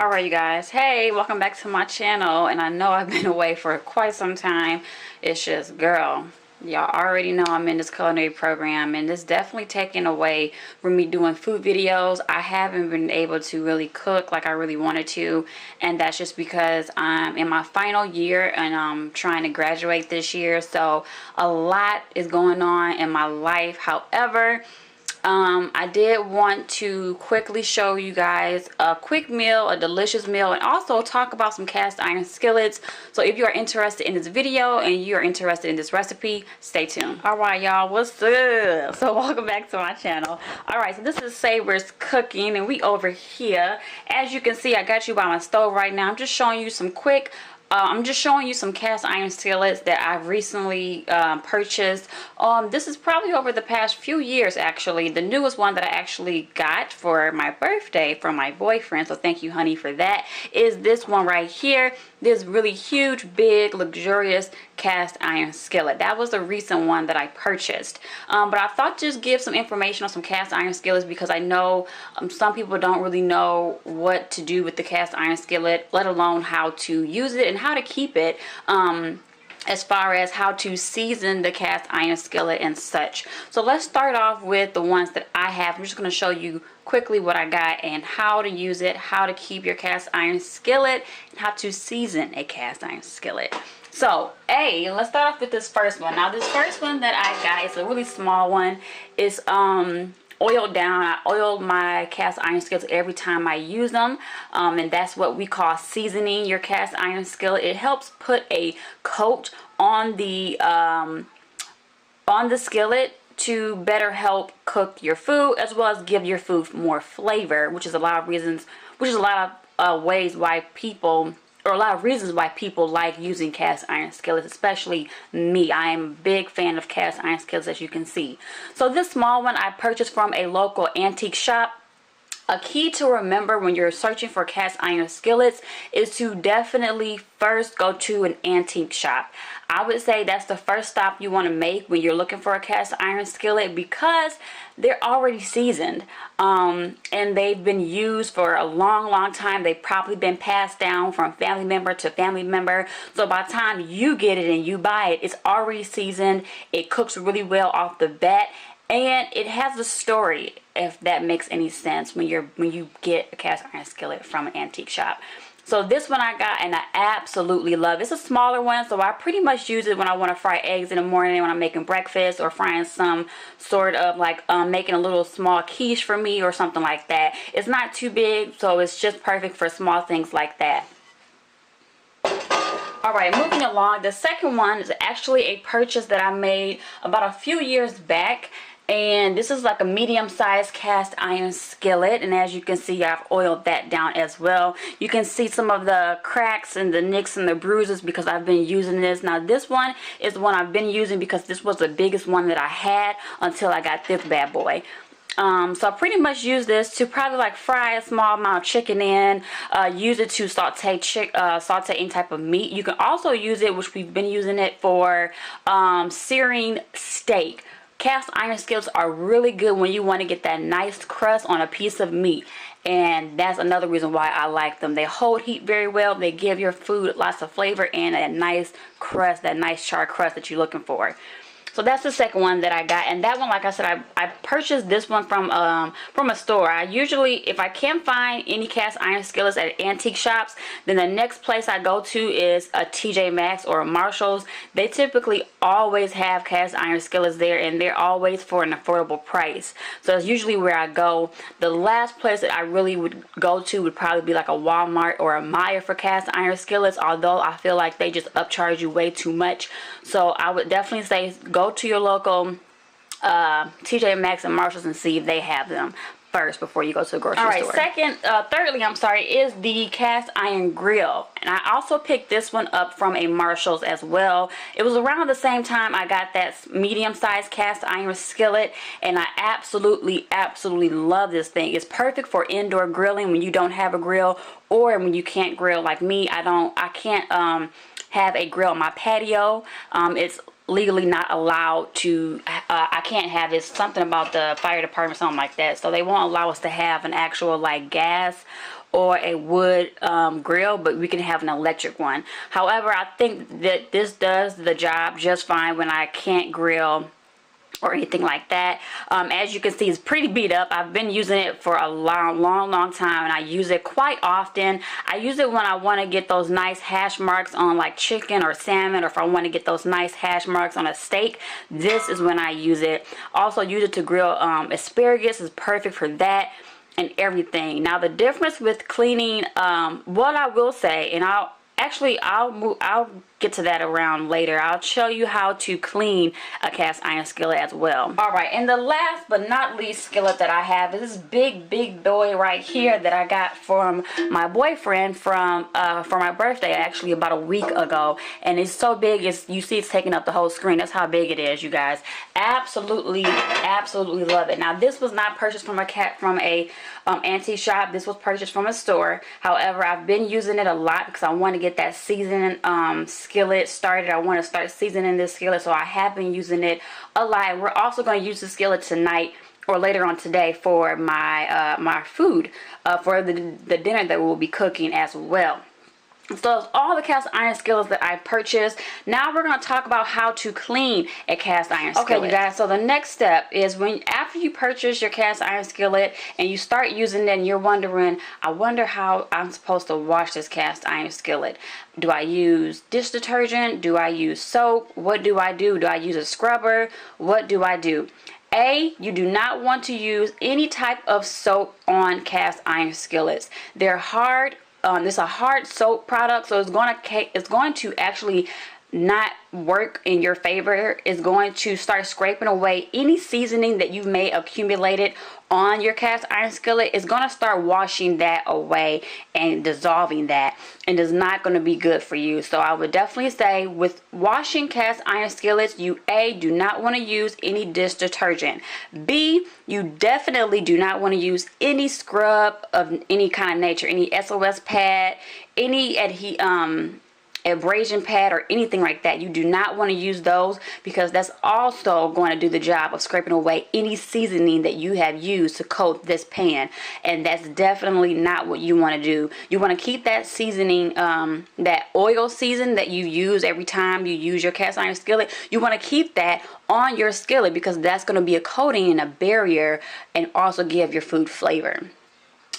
Alright you guys, hey, welcome back to my channel. And I know I've been away for quite some time. It's just, girl, y'all already know I'm in this culinary program, and it's definitely taken away from me doing food videos. I haven't been able to really cook like I really wanted to, and that's just because I'm in my final year and I'm trying to graduate this year, so a lot is going on in my life. However, I did want to quickly show you guys a quick meal, a delicious meal, and also talk about some cast iron skillets. So if you are interested in this video and you are interested in this recipe, stay tuned. Alright y'all, what's up? So welcome back to my channel. Alright, so this is Saber's Cooking, and we over here. As you can see, I got you by my stove right now. I'm just showing you some quick cast iron skillets that I've recently purchased. This is probably over the past few years actually. The newest one that I actually got for my birthday from my boyfriend, so thank you honey for that, is this one right here. This really huge, big, luxurious cast iron skillet. That was the recent one that I purchased. But I thought just give some information on some cast iron skillets, because I know some people don't really know what to do with the cast iron skillet, let alone how to use it and how to keep it. As far as how to season the cast iron skillet and such. So let's start off with the ones that I have. I'm just going to show you quickly what I got and how to use it, how to keep your cast iron skillet, and how to season a cast iron skillet. So, let's start off with this first one. Now, this first one that I got is a really small one. It's oiled down. I oil my cast iron skillets every time I use them, and that's what we call seasoning your cast iron skillet. It helps put a coat on the skillet to better help cook your food, as well as give your food more flavor, which is a lot of reasons why people like using cast iron skillets, especially me. I am a big fan of cast iron skillets, as you can see. So this small one I purchased from a local antique shop. A key to remember when you're searching for cast iron skillets is to definitely first go to an antique shop. I would say that's the first stop you want to make when you're looking for a cast iron skillet, because they're already seasoned and they've been used for a long time. They've probably been passed down from family member to family member, so by the time you get it and you buy it, it's already seasoned. It cooks really well off the bat, and it has a story, if that makes any sense, when you get a cast iron skillet from an antique shop. So this one I got, and I absolutely love it. It's a smaller one, so I pretty much use it when I want to fry eggs in the morning, when I'm making breakfast, or frying some sort of like making a little small quiche for me or something like that. It's not too big, so it's just perfect for small things like that. Alright, moving along, the second one is actually a purchase that I made about a few years back. And this is like a medium-sized cast iron skillet, and as you can see, I've oiled that down as well. You can see some of the cracks and the nicks and the bruises because I've been using this. Now this one is the one I've been using because this was the biggest one that I had until I got this bad boy. So I pretty much use this to probably like fry a small amount of chicken in, use it to saute any type of meat. You can also use it, which we've been using it for, searing steak. Cast iron skillets are really good when you want to get that nice crust on a piece of meat, and that's another reason why I like them. They hold heat very well. They give your food lots of flavor and a nice crust, that nice charred crust that you're looking for. So that's the second one that I got, and that one, like I said, I purchased this one from a store. I usually, if I can't find any cast iron skillets at antique shops, then the next place I go to is a TJ Maxx or a Marshall's. They typically always have cast iron skillets there, and they're always for an affordable price. So it's usually where I go. The last place that I really would go to would probably be like a Walmart or a Meijer for cast iron skillets, although I feel like they just upcharge you way too much. So I would definitely say go to your local TJ Maxx and Marshalls and see if they have them first before you go to the grocery store. Thirdly, is the cast iron grill, and I also picked this one up from a Marshalls as well. It was around the same time I got that medium-sized cast iron skillet, and I absolutely love this thing. It's perfect for indoor grilling when you don't have a grill, or when you can't grill like me. I can't have a grill on my patio. It's legally not allowed to, I can't have it, something about the fire department, something like that. So they won't allow us to have an actual like gas or a wood grill, but we can have an electric one. However, I think that this does the job just fine when I can't grill or anything like that. As you can see, it's pretty beat up. I've been using it for a long time, and I use it quite often. I use it when I want to get those nice hash marks on like chicken or salmon, or if I want to get those nice hash marks on a steak. This is when I use it. Also use it to grill asparagus. Is perfect for that and everything. Now the difference with cleaning, what I will say, and I'll get to that around later. I'll show you how to clean a cast iron skillet as well. Alright, and the last but not least skillet that I have is this big boy right here that I got from my boyfriend for my birthday, actually about a week ago. And it's so big, you see it's taking up the whole screen. That's how big it is, you guys. Absolutely love it. Now this was not purchased from a antique shop. This was purchased from a store. However, I've been using it a lot because I want to get that seasoning skillet started. I want to start seasoning this skillet, so I have been using it a lot. We're also going to use the skillet tonight or later on today for my my food, for the dinner that we'll be cooking as well. So that's all the cast iron skillets that I purchased. Now we're going to talk about how to clean a cast iron skillet. Okay, you guys, so the next step is after you purchase your cast iron skillet and you start using it and you're wondering, I wonder how I'm supposed to wash this cast iron skillet. Do I use dish detergent? Do I use soap? What do I do? Do I use a scrubber? What do I do? You do not want to use any type of soap on cast iron skillets. They're hard. This is a hard soap product, so it's going to actually not work in your favor. It's going to start scraping away any seasoning that you may accumulated on your cast iron skillet. It's going to start washing that away and dissolving that, and it's not going to be good for you. So I would definitely say with washing cast iron skillets, you do not want to use any dish detergent. B, you definitely do not want to use any scrub of any kind of nature, any SOS pad, any abrasion pad or anything like that. You do not want to use those, because that's also going to do the job of scraping away any seasoning that you have used to coat this pan, and that's definitely not what you want to do. You want to keep that seasoning, that oil season that you use every time you use your cast iron skillet. You want to keep that on your skillet, because that's going to be a coating and a barrier and also give your food flavor.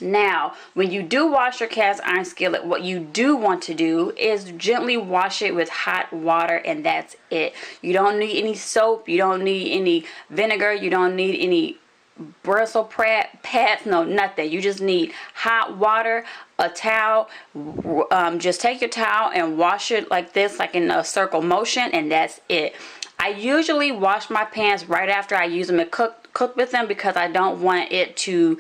Now, when you do wash your cast iron skillet, what you do want to do is gently wash it with hot water, and that's it. You don't need any soap, you don't need any vinegar, you don't need any bristle pads, no, nothing. You just need hot water, a towel. Just take your towel and wash it like this, like in a circle motion, and that's it. I usually wash my pans right after I use them and cook with them, because I don't want it to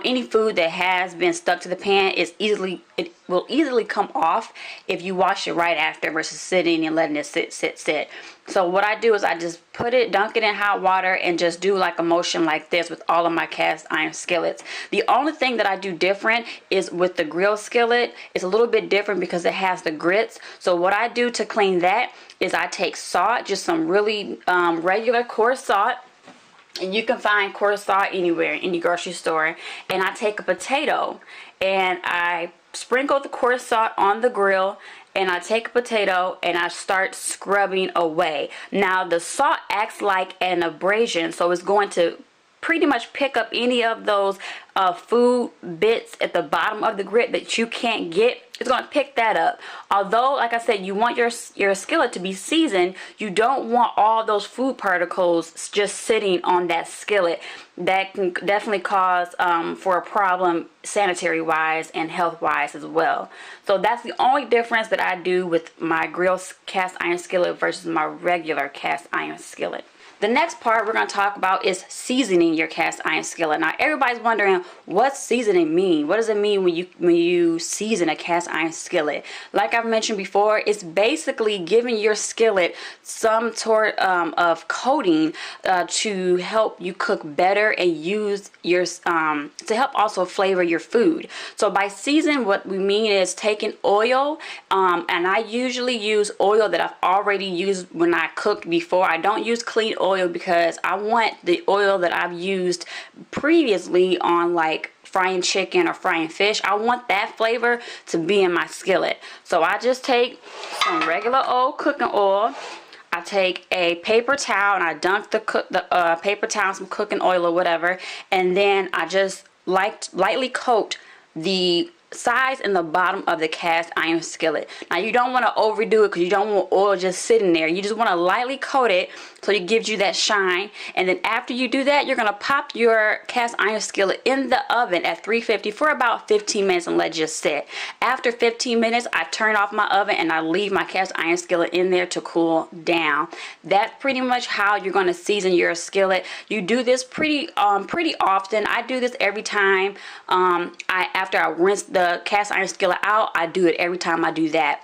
any food that has been stuck to the pan it will easily come off if you wash it right after versus sitting and letting it sit. So what I do is I just dunk it in hot water and just do like a motion like this with all of my cast iron skillets. The only thing that I do different is with the grill skillet. It's a little bit different because it has the grits. So what I do to clean that is I take salt, just some really regular coarse salt. And you can find coarse salt anywhere, in your grocery store. And I take a potato and I sprinkle the coarse salt on the grill, and I take a potato and I start scrubbing away. Now the salt acts like an abrasion, so it's going to pretty much pick up any of those food bits at the bottom of the grit that you can't get. It's going to pick that up. Although, like I said, you want your skillet to be seasoned, you don't want all those food particles just sitting on that skillet. That can definitely cause for a problem sanitary wise and health wise as well. So that's the only difference that I do with my grill cast iron skillet versus my regular cast iron skillet. The next part we're going to talk about is seasoning your cast iron skillet. Now everybody's wondering, what's seasoning mean? What does it mean when you season a cast iron skillet? Like I've mentioned before, it's basically giving your skillet some sort of coating to help you cook better and use your to help also flavor your food. So by season, what we mean is taking oil, and I usually use oil that I've already used when I cooked before. I don't use clean oil because I want the oil that I've used previously on like frying chicken or frying fish. I want that flavor to be in my skillet. So I just take some regular old cooking oil. I take a paper towel and I dunk the paper towel in some cooking oil or whatever, and then I just lightly coat the sides and the bottom of the cast iron skillet. Now you don't want to overdo it because you don't want oil just sitting there. You just want to lightly coat it so it gives you that shine. And then after you do that, you're going to pop your cast iron skillet in the oven at 350 for about 15 minutes and let it just sit. After 15 minutes, I turn off my oven and I leave my cast iron skillet in there to cool down. That's pretty much how you're going to season your skillet. You do this pretty often. I do this every time after I rinse the cast iron skillet out. I do it every time I do that.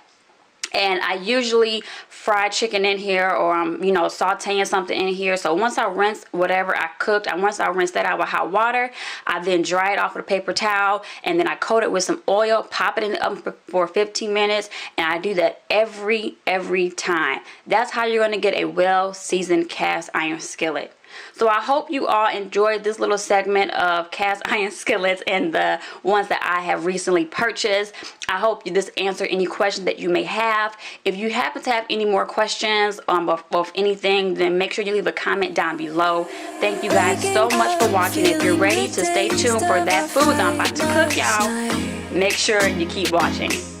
And I usually fry chicken in here, or I'm sauteing something in here. So once I rinse whatever I cooked, once I rinse that out with hot water, I then dry it off with a paper towel, and then I coat it with some oil, pop it in the oven for 15 minutes, and I do that every time. That's how you're going to get a well seasoned cast iron skillet. So I hope you all enjoyed this little segment of cast iron skillets and the ones that I have recently purchased. I hope this answered any questions that you may have. If you happen to have any more questions of anything, then make sure you leave a comment down below. Thank you guys so much for watching. If you're ready to stay tuned for that food that I'm about to cook, y'all, make sure you keep watching.